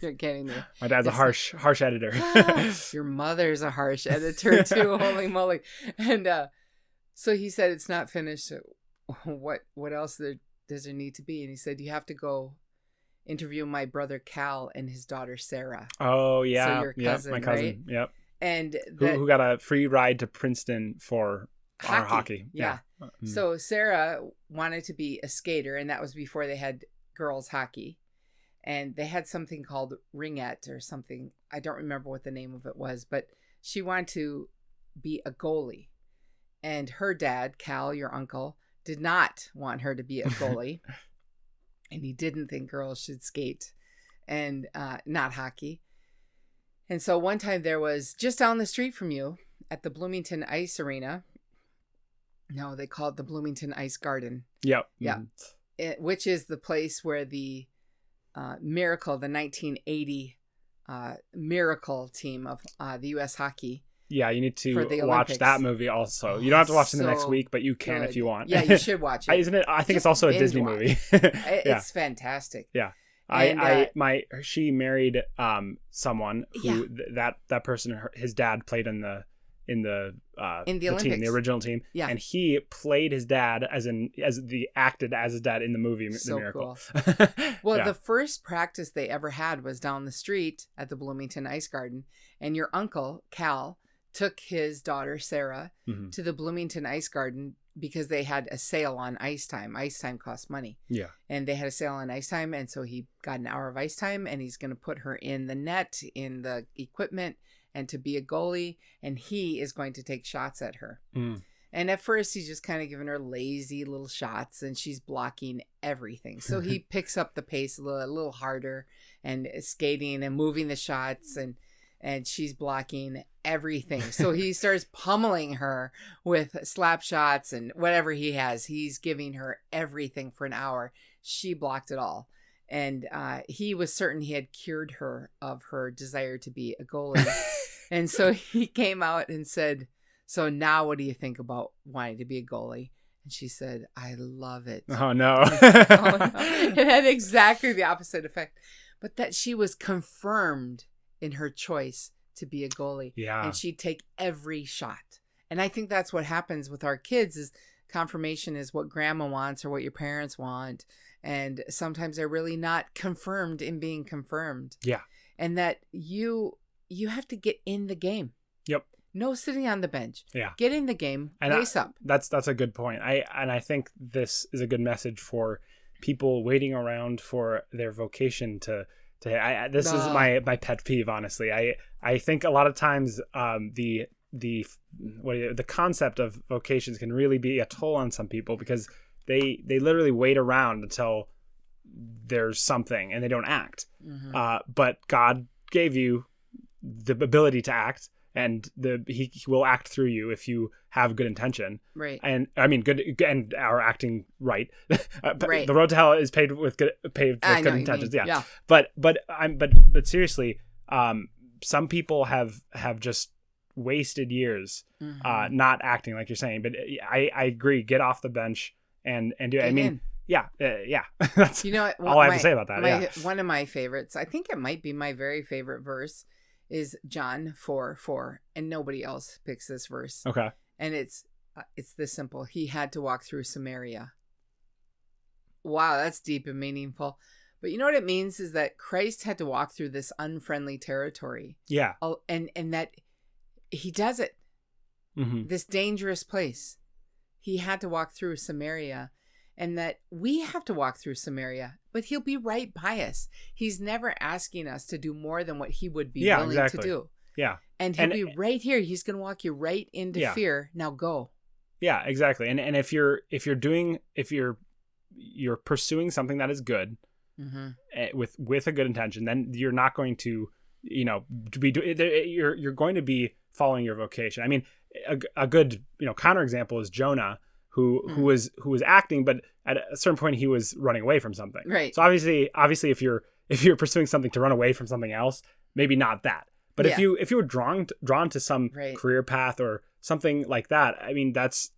[SPEAKER 2] you're kidding me.
[SPEAKER 1] My dad's a harsh editor.
[SPEAKER 2] Your mother's a harsh editor too. Holy moly! And so he said, "It's not finished. What else does there need to be?" And he said, "You have to go interview my brother Cal and his daughter Sarah."
[SPEAKER 1] Oh yeah,
[SPEAKER 2] so your cousin,
[SPEAKER 1] my cousin.
[SPEAKER 2] Right?
[SPEAKER 1] Yep.
[SPEAKER 2] And
[SPEAKER 1] who got a free ride to Princeton for our hockey.
[SPEAKER 2] Yeah. So Sarah wanted to be a skater, and that was before they had girls hockey. And they had something called ringette or something. I don't remember what the name of it was, but she wanted to be a goalie. And her dad, Cal, your uncle, did not want her to be a goalie. And he didn't think girls should skate and not hockey. And so one time there was just down the street from you at the Bloomington Ice Arena. No, they call it the Bloomington Ice Garden.
[SPEAKER 1] Yep.
[SPEAKER 2] Yeah. Which is the place where the Miracle, the 1980 Miracle team of the U.S. hockey.
[SPEAKER 1] Yeah, you need to watch that movie also. You don't have to watch it the next week, but you can if you want.
[SPEAKER 2] Yeah, you should watch it.
[SPEAKER 1] Isn't it? I think it's also a Disney movie.
[SPEAKER 2] It's fantastic.
[SPEAKER 1] Yeah. She married someone who that person, his dad played in the Olympics team, the original team. Yeah. And he played his dad acted as his dad in the movie The Miracle.
[SPEAKER 2] Cool. Well, the first practice they ever had was down the street at the Bloomington Ice Garden, and your uncle Cal took his daughter Sarah to the Bloomington Ice Garden because they had a sale on ice time. Ice time costs money.
[SPEAKER 1] Yeah.
[SPEAKER 2] And they had a sale on ice time, and so he got an hour of ice time, and he's going to put her in the net, in the equipment, and to be a goalie, and he is going to take shots at her. And at first, he's just kind of giving her lazy little shots, and she's blocking everything. So he picks up the pace a little harder, and skating and moving the shots, and she's blocking everything. So he starts pummeling her with slap shots and whatever he has. He's giving her everything for an hour. She blocked it all. And he was certain he had cured her of her desire to be a goalie. And so he came out and said, "So now what do you think about wanting to be a goalie?" And she said, "I love it."
[SPEAKER 1] Oh, no.
[SPEAKER 2] Oh, no. It had exactly the opposite effect. But that she was confirmed in her choice to be a goalie.
[SPEAKER 1] Yeah.
[SPEAKER 2] And she'd take every shot. And I think that's what happens with our kids is confirmation is what grandma wants or what your parents want. And sometimes they're really not confirmed in being confirmed.
[SPEAKER 1] Yeah.
[SPEAKER 2] And that you have to get in the game.
[SPEAKER 1] Yep.
[SPEAKER 2] No sitting on the bench.
[SPEAKER 1] Yeah.
[SPEAKER 2] Get in the game. Lace up.
[SPEAKER 1] That's a good point. I think this is a good message for people waiting around for their vocation this is my pet peeve, honestly. I think a lot of times the concept of vocations can really be a toll on some people because they literally wait around until there's something and they don't act. But God gave you the ability to act, and he will act through you if you have good intention. Right. And I mean good and are acting right. Right. The road to hell is paved with good intentions. Yeah. But seriously, some people have just wasted years not acting like you're saying. But I agree. Get off the bench and do it. I mean, yeah. That's all I have to say about that.
[SPEAKER 2] One of my favorites, I think it might be my very favorite verse, is John 4:4, and nobody else picks this verse.
[SPEAKER 1] Okay.
[SPEAKER 2] And it's this simple. He had to walk through Samaria. Wow, that's deep and meaningful. But you know what it means is that Christ had to walk through this unfriendly territory.
[SPEAKER 1] Yeah.
[SPEAKER 2] And that he does it. This dangerous place. He had to walk through Samaria. And that we have to walk through Samaria, but he'll be right by us. He's never asking us to do more than what he would be willing to do.
[SPEAKER 1] Yeah.
[SPEAKER 2] And he'll be right here. He's going to walk you right into fear. Now go.
[SPEAKER 1] Yeah, exactly. And if you're pursuing something that is good with a good intention, then you're not going to, you're going to be following your vocation. I mean, a good, counterexample is Jonah, who was acting, but at a certain point he was running away from something.
[SPEAKER 2] Right.
[SPEAKER 1] So obviously if you're pursuing something to run away from something else, maybe not that. But if you were drawn to some career path or something like that, I mean that's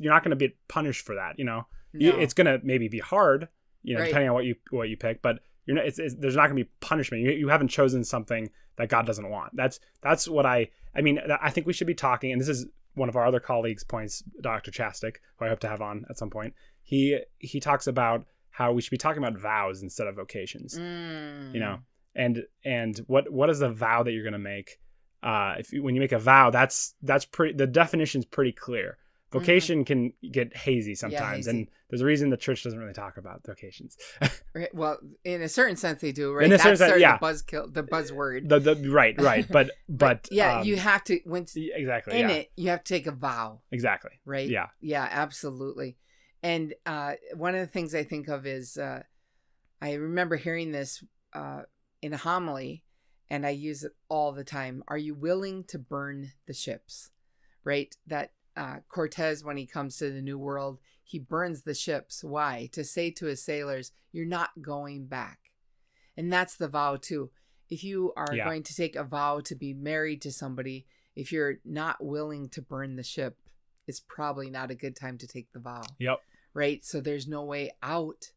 [SPEAKER 1] you're not going to be punished for that. No. It's going to maybe be hard, depending on what you pick, but there's not going to be punishment. You haven't chosen something that God doesn't want. That's what I think we should be talking, and this is one of our other colleagues' points, Dr. Chastik, who I hope to have on at some point. He talks about how we should be talking about vows instead of vocations. And what is the vow that you're going to make? When you make a vow, that's pretty. The definition's pretty clear. Vocation can get hazy sometimes,
[SPEAKER 2] hazy.
[SPEAKER 1] and there's a reason the church doesn't really talk about vocations.
[SPEAKER 2] Right. Well, in a certain sense, they do, right?
[SPEAKER 1] In a certain sense, yeah.
[SPEAKER 2] The buzzword.
[SPEAKER 1] Right. But
[SPEAKER 2] yeah, you have to
[SPEAKER 1] exactly
[SPEAKER 2] it. You have to take a vow.
[SPEAKER 1] Exactly.
[SPEAKER 2] Right.
[SPEAKER 1] Yeah.
[SPEAKER 2] Yeah. Absolutely. And one of the things I think of is I remember hearing this in a homily, and I use it all the time. Are you willing to burn the ships? Right. That Cortez, when he comes to the New World, he burns the ships. Why? To say to his sailors, you're not going back. And that's the vow too. If you are going to take a vow to be married to somebody, if you're not willing to burn the ship, it's probably not a good time to take the vow.
[SPEAKER 1] Yep.
[SPEAKER 2] Right? So there's no way out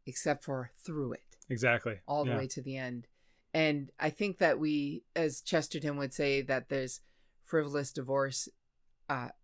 [SPEAKER 2] except for through it.
[SPEAKER 1] Exactly.
[SPEAKER 2] All the way to the end. And I think that we, as Chesterton would say, that there's frivolous divorce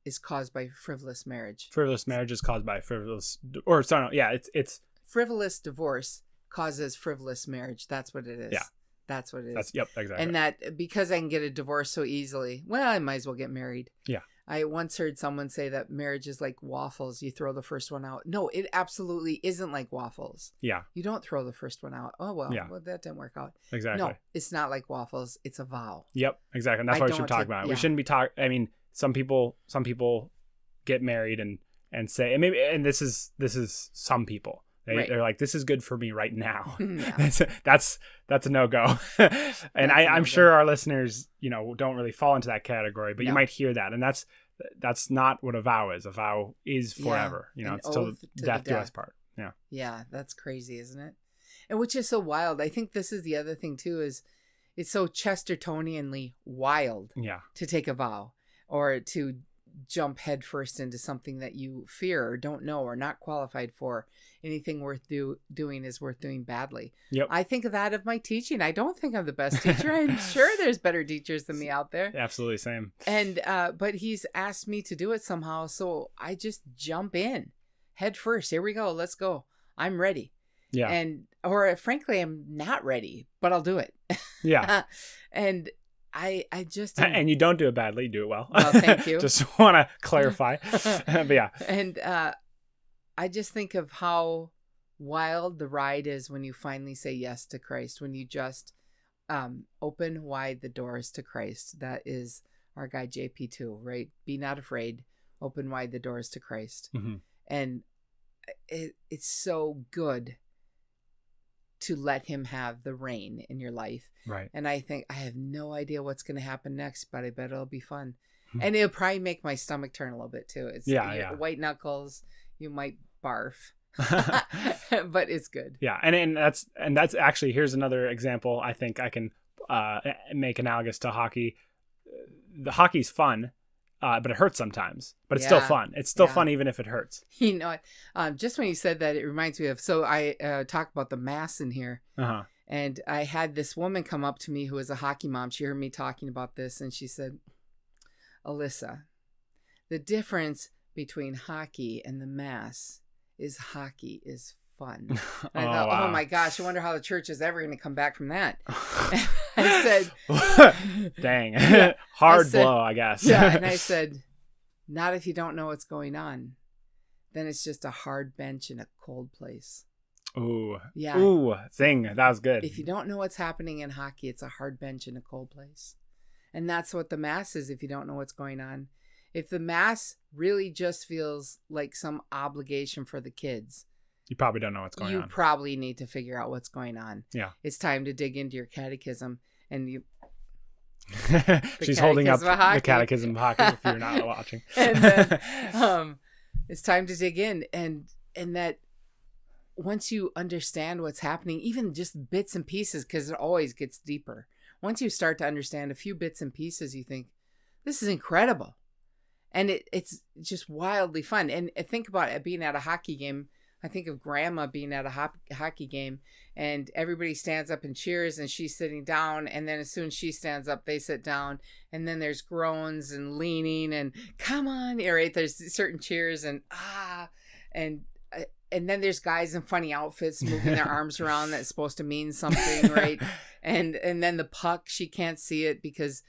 [SPEAKER 2] is caused by frivolous marriage.
[SPEAKER 1] Frivolous marriage is caused by it's
[SPEAKER 2] frivolous divorce causes frivolous marriage. That's what it is.
[SPEAKER 1] Yeah.
[SPEAKER 2] That's what it is.
[SPEAKER 1] Yep, exactly.
[SPEAKER 2] And that because I can get a divorce so easily, well, I might as well get married.
[SPEAKER 1] Yeah.
[SPEAKER 2] I once heard someone say that marriage is like waffles. You throw the first one out. No, it absolutely isn't like waffles.
[SPEAKER 1] Yeah.
[SPEAKER 2] You don't throw the first one out. Oh, well, that didn't work out.
[SPEAKER 1] Exactly.
[SPEAKER 2] No, it's not like waffles. It's a vow.
[SPEAKER 1] Yep, exactly. And that's why we should talk about it. We shouldn't be I mean, some people get married and say, and this is some people. They're like, this is good for me right now. That's a no-go. And I'm sure our listeners, don't really fall into that category, but you might hear that. And that's not what a vow is. A vow is forever. It's till death do us part. Yeah. Yeah,
[SPEAKER 2] that's crazy, isn't it? And which is so wild. I think this is the other thing too, is it's so Chestertonianly wild to take a vow or to jump headfirst into something that you fear or don't know or not qualified for. Anything worth doing is worth doing badly.
[SPEAKER 1] Yep.
[SPEAKER 2] I think of that of my teaching. I don't think I'm the best teacher. I'm sure there's better teachers than me out there.
[SPEAKER 1] Absolutely, same.
[SPEAKER 2] And but he's asked me to do it somehow, so I just jump in head first. Here we go. Let's go. I'm ready.
[SPEAKER 1] Yeah.
[SPEAKER 2] Or frankly, I'm not ready, but I'll do it.
[SPEAKER 1] Yeah.
[SPEAKER 2] And I just
[SPEAKER 1] and you don't do it badly, you do it well.
[SPEAKER 2] Well, thank you.
[SPEAKER 1] Just want to clarify. But yeah.
[SPEAKER 2] And I just think of how wild the ride is when you finally say yes to Christ, when you just open wide the doors to Christ. That is our guy JP2, right? Be not afraid. Open wide the doors to Christ.
[SPEAKER 1] Mm-hmm.
[SPEAKER 2] And it's so good to let him have the reign in your life.
[SPEAKER 1] Right.
[SPEAKER 2] And I think I have no idea what's going to happen next, but I bet it'll be fun. And it'll probably make my stomach turn a little bit too. It's white knuckles. You might barf, but it's good.
[SPEAKER 1] Yeah. And that's actually, here's another example. I think I can make analogous to hockey. The hockey's fun. But it hurts sometimes. But it's still fun. It's still fun even if it hurts.
[SPEAKER 2] You know, just when you said that, it reminds me of. So I talk about the mass in here, and I had this woman come up to me who was a hockey mom. She heard me talking about this, and she said, "Alyssa, the difference between hockey and the mass is hockey is fun." And I thought, wow. Oh my gosh, I wonder how the church is ever going to come back from that. I said,
[SPEAKER 1] dang, hard blow, I guess.
[SPEAKER 2] Yeah. And I said, not if you don't know what's going on. Then it's just a hard bench in a cold place.
[SPEAKER 1] Ooh.
[SPEAKER 2] Yeah.
[SPEAKER 1] Ooh, thing. That was good.
[SPEAKER 2] If you don't know what's happening in hockey, it's a hard bench in a cold place. And that's what the mass is if you don't know what's going on. If the mass really just feels like some obligation for the kids,
[SPEAKER 1] you probably don't know what's going on.
[SPEAKER 2] You probably need to figure out what's going on.
[SPEAKER 1] Yeah.
[SPEAKER 2] It's time to dig into your catechism. And you...
[SPEAKER 1] She's holding up the Catechism of Hockey if you're not watching.
[SPEAKER 2] And then, it's time to dig in. And that once you understand what's happening, even just bits and pieces, because it always gets deeper. Once you start to understand a few bits and pieces, you think, this is incredible. And it's just wildly fun. And think about it, being at a hockey game. I think of grandma being at a hockey game and everybody stands up and cheers and she's sitting down. And then as soon as she stands up, they sit down. And then there's groans and leaning and come on. Right? There's certain cheers and and then there's guys in funny outfits moving their arms around that's supposed to mean something, right? And then the puck, she can't see it because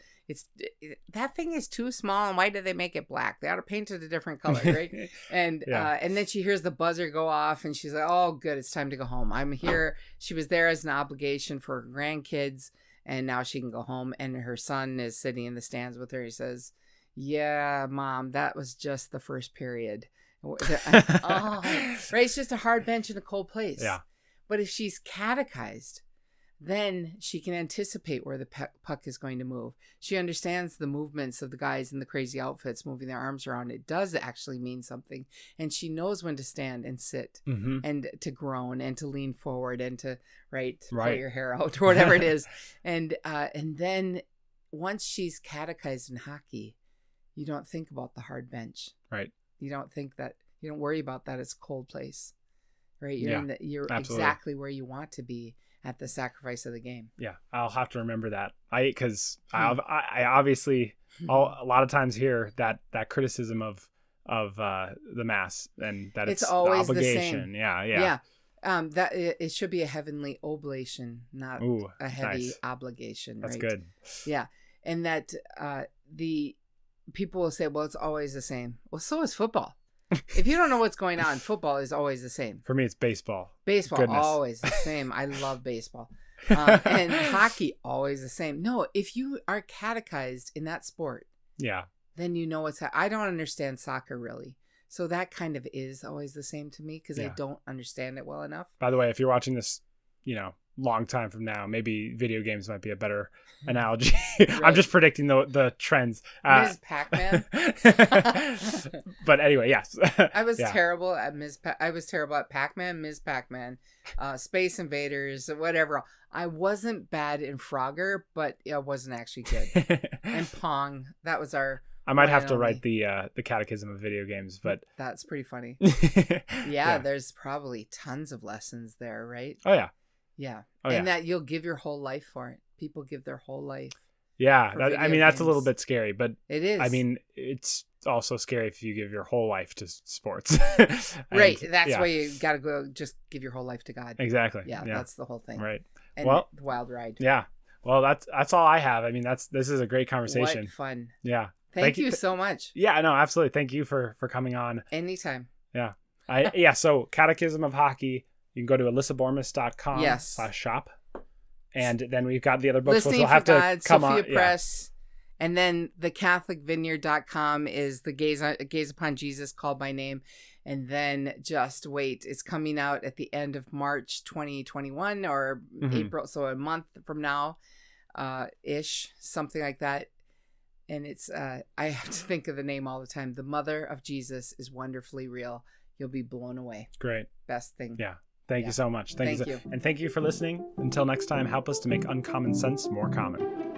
[SPEAKER 2] that thing is too small, and why did they make it black? They ought to paint it a different color, right? And and then she hears the buzzer go off, and she's like, oh, good, it's time to go home. I'm here. She was there as an obligation for her grandkids, and now she can go home. And her son is sitting in the stands with her. He says, yeah, Mom, that was just the first period. Right? It's just a hard bench in a cold place.
[SPEAKER 1] Yeah.
[SPEAKER 2] But if she's catechized, then she can anticipate where the puck is going to move. She understands the movements of the guys in the crazy outfits moving their arms around. It does actually mean something. And she knows when to stand and sit and to groan and to lean forward and to pull your hair out or whatever it is. And then once she's catechized in hockey, you don't think about the hard bench. Right. You don't worry about that. It's a cold place. Right. You're exactly where you want to be at the sacrifice of the game. Yeah,
[SPEAKER 1] I'll have to remember that. I obviously a lot of times hear that criticism of the Mass, and that it's always the obligation. Yeah.
[SPEAKER 2] That it should be a heavenly oblation, not a heavy obligation.
[SPEAKER 1] That's good.
[SPEAKER 2] Yeah, and that the people will say, well, it's always the same. Well, so is football. If you don't know what's going on, football is always the same.
[SPEAKER 1] For me, it's baseball.
[SPEAKER 2] Always the same. I love baseball. And hockey, always the same. No, if you are catechized in that sport, then you know what's I don't understand soccer, really. So that kind of is always the same to me because I don't understand it well enough.
[SPEAKER 1] By the way, if you're watching this, long time from now, maybe video games might be a better analogy. I'm just predicting the trends.
[SPEAKER 2] Ms. Pac-Man.
[SPEAKER 1] But anyway, yes.
[SPEAKER 2] I was terrible at I was terrible at Pac-Man, Ms. Pac-Man, Space Invaders, whatever. I wasn't bad in Frogger, but I wasn't actually good. And Pong, that was our.
[SPEAKER 1] I might have to write the Catechism of video games, but
[SPEAKER 2] that's pretty funny. There's probably tons of lessons there, right?
[SPEAKER 1] Oh yeah.
[SPEAKER 2] Yeah. And that you'll give your whole life for it. People give their whole life.
[SPEAKER 1] Yeah. That's a little bit scary, but
[SPEAKER 2] it is.
[SPEAKER 1] It's also scary if you give your whole life to sports.
[SPEAKER 2] Right. That's why you got to go just give your whole life to God.
[SPEAKER 1] Exactly.
[SPEAKER 2] Yeah. That's the whole thing.
[SPEAKER 1] Right.
[SPEAKER 2] And the wild ride.
[SPEAKER 1] Yeah. Well, that's all I have. This is a great conversation.
[SPEAKER 2] What fun.
[SPEAKER 1] Yeah.
[SPEAKER 2] Thank you so much.
[SPEAKER 1] Yeah, no, absolutely. Thank you for coming on.
[SPEAKER 2] Anytime.
[SPEAKER 1] Yeah. So Catechism of Hockey. You can go to alyssabormes.com/shop. And then we've got the other books.
[SPEAKER 2] Listening
[SPEAKER 1] we'll have
[SPEAKER 2] for God,
[SPEAKER 1] to come
[SPEAKER 2] Sophia
[SPEAKER 1] on.
[SPEAKER 2] Press. And then the CatholicVineyard.com is the Gaze Upon Jesus Called by Name. And then just wait. It's coming out at the end of March 2021 or April. So a month from now ish, something like that. And it's, I have to think of the name all the time. The Mother of Jesus is Wonderfully Real. You'll be blown away.
[SPEAKER 1] Great.
[SPEAKER 2] Best thing.
[SPEAKER 1] Yeah. Thank you so much.
[SPEAKER 2] Thank you.
[SPEAKER 1] And thank you for listening. Until next time, help us to make uncommon sense more common.